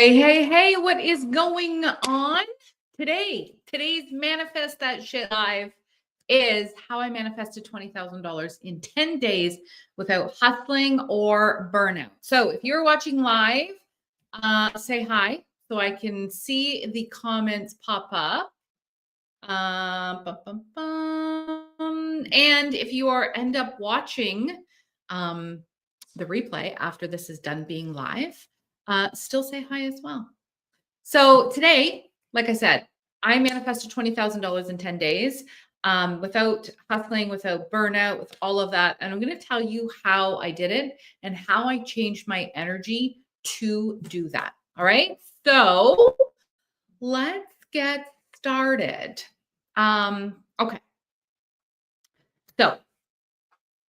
Hey, hey, hey, what is going on today? Today's Manifest That Shit Live is how I manifested $20,000 in 10 days without hustling or burnout. So if you're watching live, say hi so I can see the comments pop up. And if you end up watching the replay after this is done being live, still say hi as well. So today, like I said, I manifested $20,000 in 10 days without hustling, without burnout, with all of that. And I'm going to tell you how I did it and how I changed my energy to do that. All right. So let's get started. Okay. So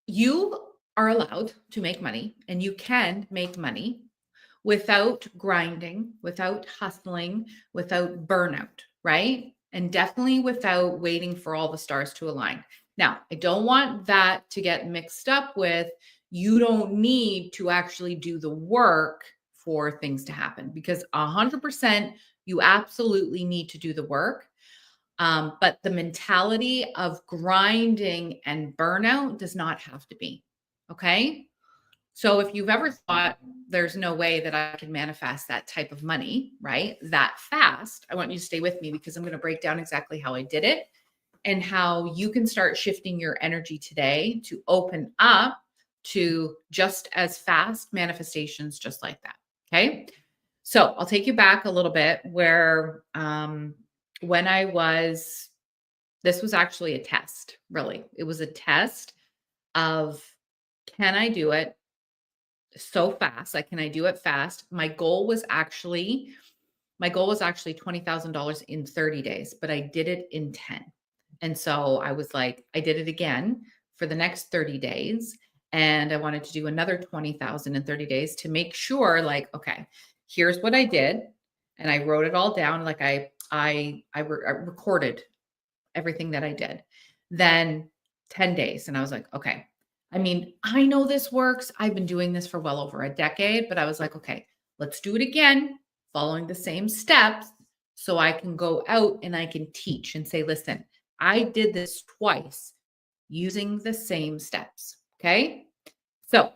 you are allowed to make money and you can make money without grinding, without hustling, without burnout, right? And definitely without waiting for all the stars to align. Now, I don't want that to get mixed up with you don't need to actually do the work for things to happen because 100% you absolutely need to do the work. But the mentality of grinding and burnout does not have to be. Okay. So if you've ever thought there's no way that I can manifest that type of money, right? That fast, I want you to stay with me because I'm going to break down exactly how I did it and how you can start shifting your energy today to open up to just as fast manifestations just like that. Okay. So I'll take you back a little bit where when this was actually a test, really. It was a test of can I do it so fast? Like, can I do it fast? My goal was actually $20,000 in 30 days, but I did it in 10. And so I was like, I did it again for the next 30 days. And I wanted to do another 20,000 in 30 days to make sure, like, okay, here's what I did. And I wrote it all down. Like I recorded everything that I did. Then 10 days. And I was like, okay, I mean, I know this works. I've been doing this for well over a decade, but I was like, okay, let's do it again, following the same steps so I can go out and I can teach and say, listen, I did this twice using the same steps. Okay. So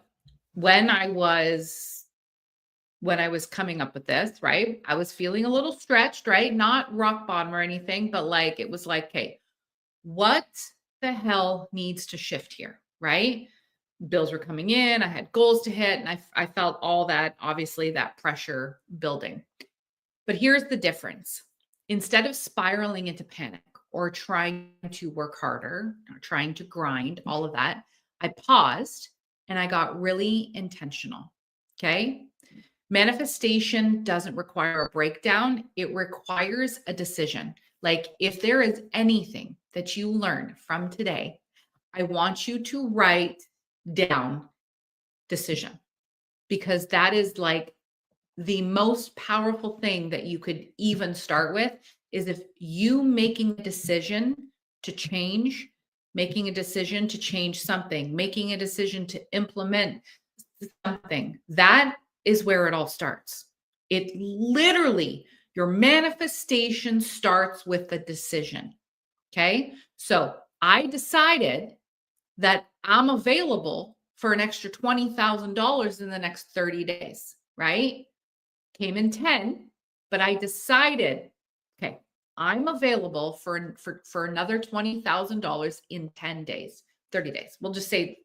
when I was coming up with this, right? I was feeling a little stretched, right? Not rock bottom or anything, but like it was like, okay, what the hell needs to shift here, right? Bills were coming in, I had goals to hit, and I felt all that, obviously, that pressure building. But here's the difference. Instead of spiraling into panic or trying to work harder or trying to grind, all of that, I paused and I got really intentional. Okay. Manifestation doesn't require a breakdown, it requires a decision. Like, if there is anything that you learn from today, I want you to write down decision because that is like the most powerful thing that you could even start with is if you making a decision to change, making a decision to change something, making a decision to implement something. That is where it all starts. It literally, your manifestation starts with the decision. Okay. So I decided that I'm available for an extra $20,000 in the next 30 days, right? Came in 10, but I decided, okay, I'm available for another $20,000 in 10 days, 30 days. We'll just say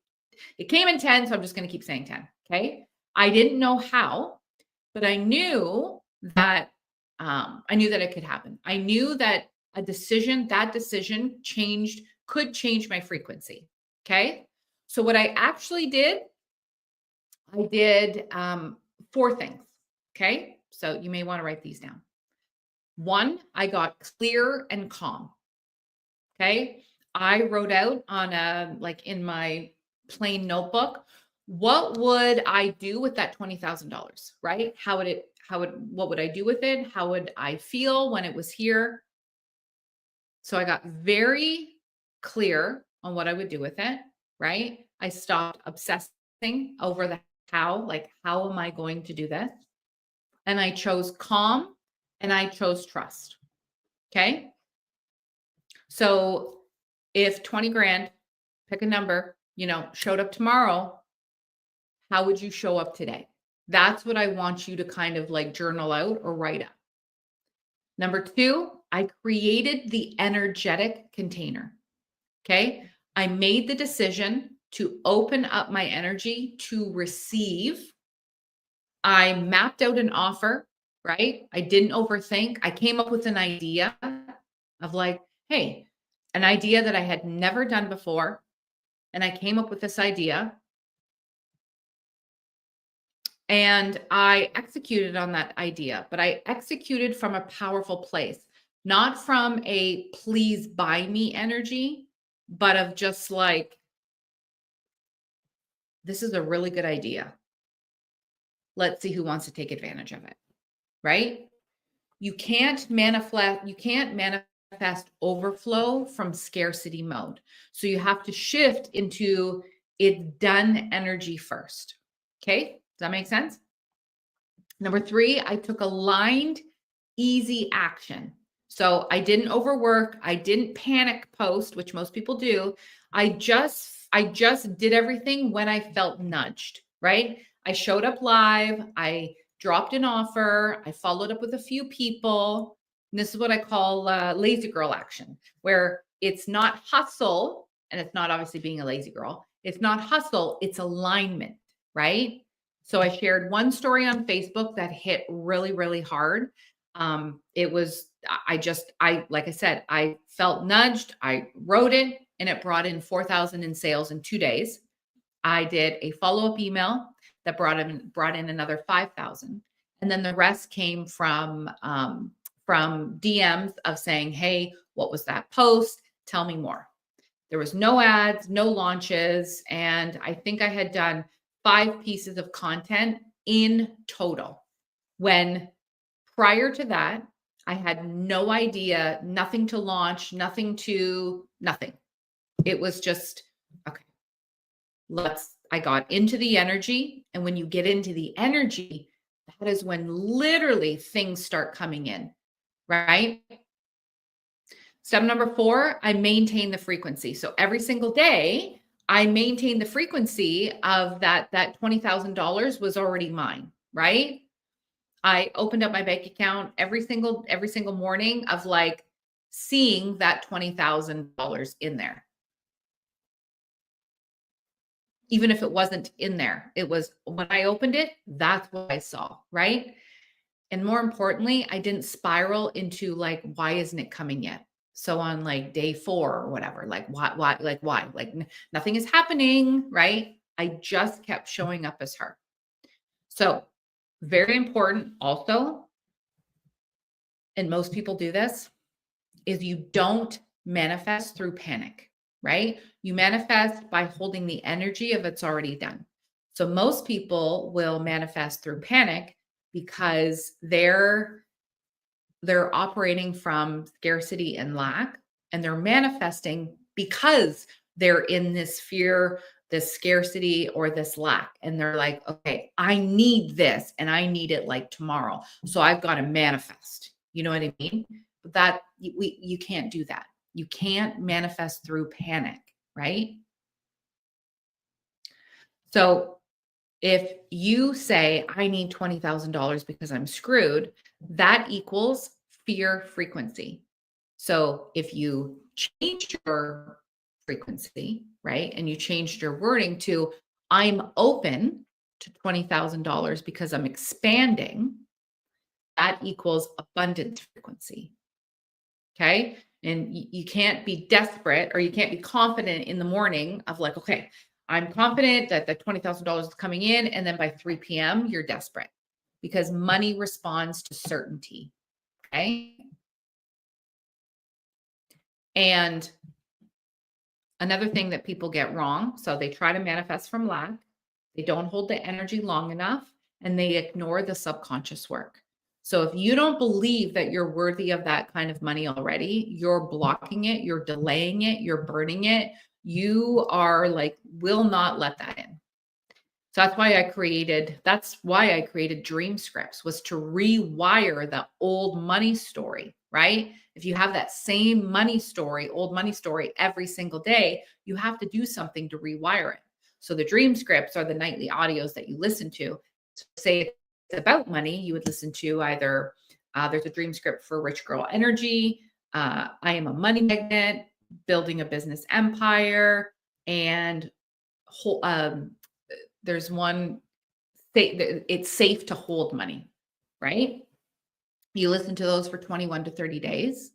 it came in 10, so I'm just going to keep saying 10. Okay. I didn't know how, but I knew that it could happen. I knew that that decision could change my frequency. Okay. So what I actually did, I did 4 things. Okay. So you may want to write these down. 1, I got clear and calm. Okay. I wrote out in my plain notebook, what would I do with that $20,000, right? What would I do with it? How would I feel when it was here? So I got very clear on what I would do with it, right? I stopped obsessing over the how, like, how am I going to do this? and I chose calm, and I chose trust. Okay. So if 20 grand, pick a number, showed up tomorrow, how would you show up today? That's what I want you to kind of like journal out or write up. Number two, I created the energetic container. Okay. I made the decision to open up my energy to receive. I mapped out an offer, right? I didn't overthink. I came up with an idea of like, hey, an idea that I had never done before. And I came up with this idea and I executed on that idea, but I executed from a powerful place, not from a please buy me energy, but of just like, this is a really good idea. Let's see who wants to take advantage of it, right? You can't manifest overflow from scarcity mode. So you have to shift into it's done energy first. Okay? Does that make sense? Number three, I took aligned, easy action. So I didn't overwork. I didn't panic post, which most people do. I just did everything when I felt nudged, right? I showed up live. I dropped an offer. I followed up with a few people. And this is what I call lazy girl action, where it's not hustle, and it's not obviously being a lazy girl. It's not hustle, it's alignment, right? So I shared one story on Facebook that hit really, really hard. It was, like I said, I felt nudged. I wrote it and it brought in 4,000 in sales in 2 days. I did a follow-up email that brought in another 5,000. And then the rest came from DMs of saying, hey, what was that post? Tell me more. There was no ads, no launches. And I think I had done 5 pieces of content in total. When prior to that, I had no idea, nothing to launch, nothing. It was just, okay, I got into the energy. And when you get into the energy, that is when literally things start coming in, right? Step number 4, I maintain the frequency. So every single day, I maintain the frequency of that $20,000 was already mine, right? I opened up my bank account every single morning of like seeing that $20,000 in there. Even if it wasn't in there, it was when I opened it, that's what I saw, right? And more importantly, I didn't spiral into like, why isn't it coming yet? So on like day 4 or whatever, like why, like nothing is happening, right? I just kept showing up as her. So very important also, and most people do this, is you don't manifest through panic, right? You manifest by holding the energy of it's already done. So most people will manifest through panic because they're operating from scarcity and lack, and they're manifesting because they're in this fear, this scarcity, or this lack. And they're like, okay, I need this and I need it like tomorrow. So I've got to manifest. You know what I mean? But that you can't do that. You can't manifest through panic, right? So if you say, I need $20,000 because I'm screwed, that equals fear frequency. So if you change your frequency, right, and you changed your wording to, I'm open to $20,000 because I'm expanding, that equals abundant frequency. Okay. And you can't be desperate, or you can't be confident in the morning of like, okay, I'm confident that the $20,000 is coming in. And then by 3 p.m., you're desperate, because money responds to certainty. Okay. And another thing that people get wrong, so they try to manifest from lack, they don't hold the energy long enough, and they ignore the subconscious work. So if you don't believe that you're worthy of that kind of money already, you're blocking it, you're delaying it, you're burning it. You are like, will not let that in. So that's why I created dream scripts, was to rewire the old money story, right? If you have that same old money story every single day, you have to do something to rewire it. So the dream scripts are the nightly audios that you listen to. So say it's about money, you would listen to either there's a dream script for Rich Girl Energy, I am a money magnet, building a business empire, and whole, there's one, it's safe to hold money, right? You listen to those for 21 to 30 days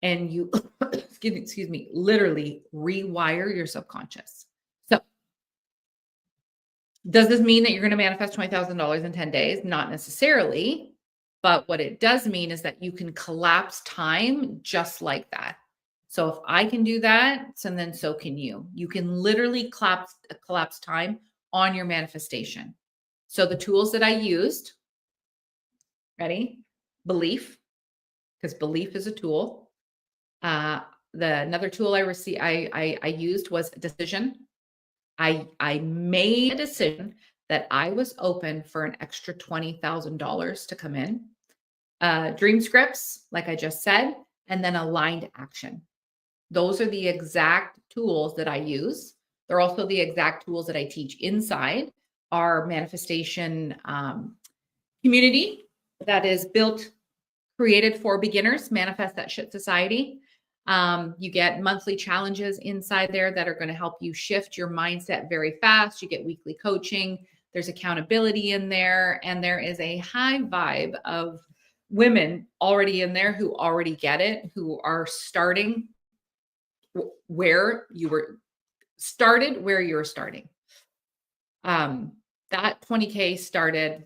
and you, excuse me, literally rewire your subconscious. So does this mean that you're going to manifest $20,000 in 10 days? Not necessarily. But what it does mean is that you can collapse time just like that. So if I can do that, and then so can you. You can literally collapse time on your manifestation. So the tools that I used, ready? Belief, because belief is a tool. Another tool I used was decision. I made a decision that I was open for an extra $20,000 to come in. Dream scripts, like I just said, and then aligned action. Those are the exact tools that I use. They're also the exact tools that I teach inside our manifestation community that is created for beginners, Manifest That Shit Society. You get monthly challenges inside there that are going to help you shift your mindset very fast. You get weekly coaching. There's accountability in there. And there is a high vibe of women already in there who already get it, who are starting where you were started, where you're starting. That 20K started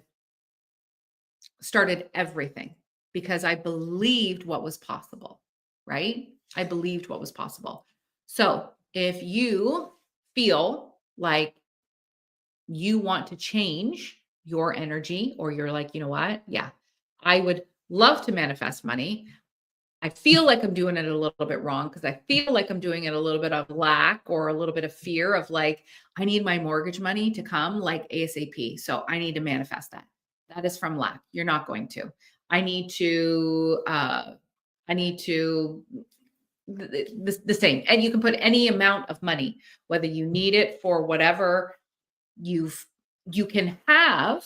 everything because I believed what was possible, right? I believed what was possible. So if you feel like you want to change your energy, or you're like, you know what? Yeah, I would love to manifest money. I feel like I'm doing it a little bit wrong because I feel like I'm doing it a little bit of lack or a little bit of fear of like, I need my mortgage money to come like ASAP. So I need to manifest that. That is from lack. You're not going to. I need to the same. And you can put any amount of money, whether you need it for whatever you can have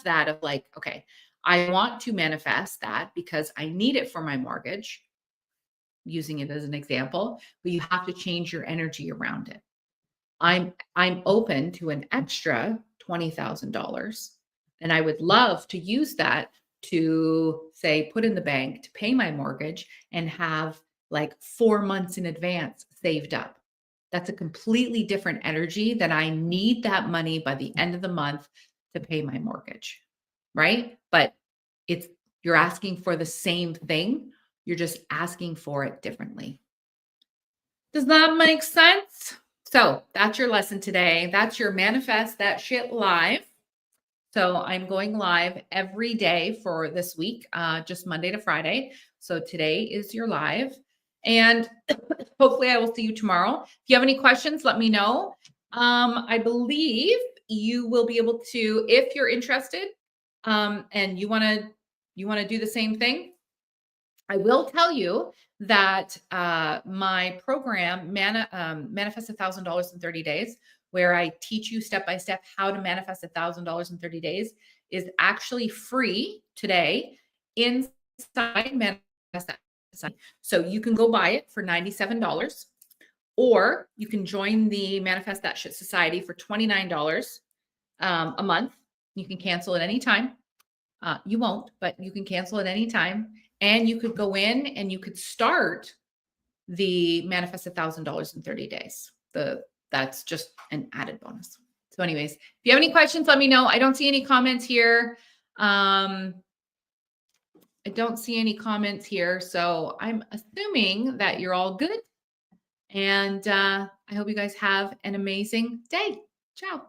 that of like, okay, I want to manifest that because I need it for my mortgage, using it as an example, but you have to change your energy around it. I'm open to an extra $20,000, and I would love to use that to say put in the bank to pay my mortgage and have like 4 months in advance saved up. That's a completely different energy than I need that money by the end of the month to pay my mortgage, right? But you're asking for the same thing. You're just asking for it differently. Does that make sense? So that's your lesson today. That's your Manifest That Shit Live. So I'm going live every day for this week, just Monday to Friday. So today is your live. And hopefully I will see you tomorrow. If you have any questions, let me know. I believe you will be able to, if you're interested, and you want to do the same thing. I will tell you that my program, Manifest $1,000 in 30 Days, where I teach you step by step how to manifest $1,000 in 30 days, is actually free today inside Manifest That. So you can go buy it for $97, or you can join the Manifest That Shit Society for $29 a month. You can cancel at any time. You won't, but you can cancel at any time. And you could go in and you could start the Manifest $1,000 in 30 days. That's just an added bonus. So anyways, if you have any questions, let me know. I don't see any comments here. I don't see any comments here. So I'm assuming that you're all good. And I hope you guys have an amazing day. Ciao.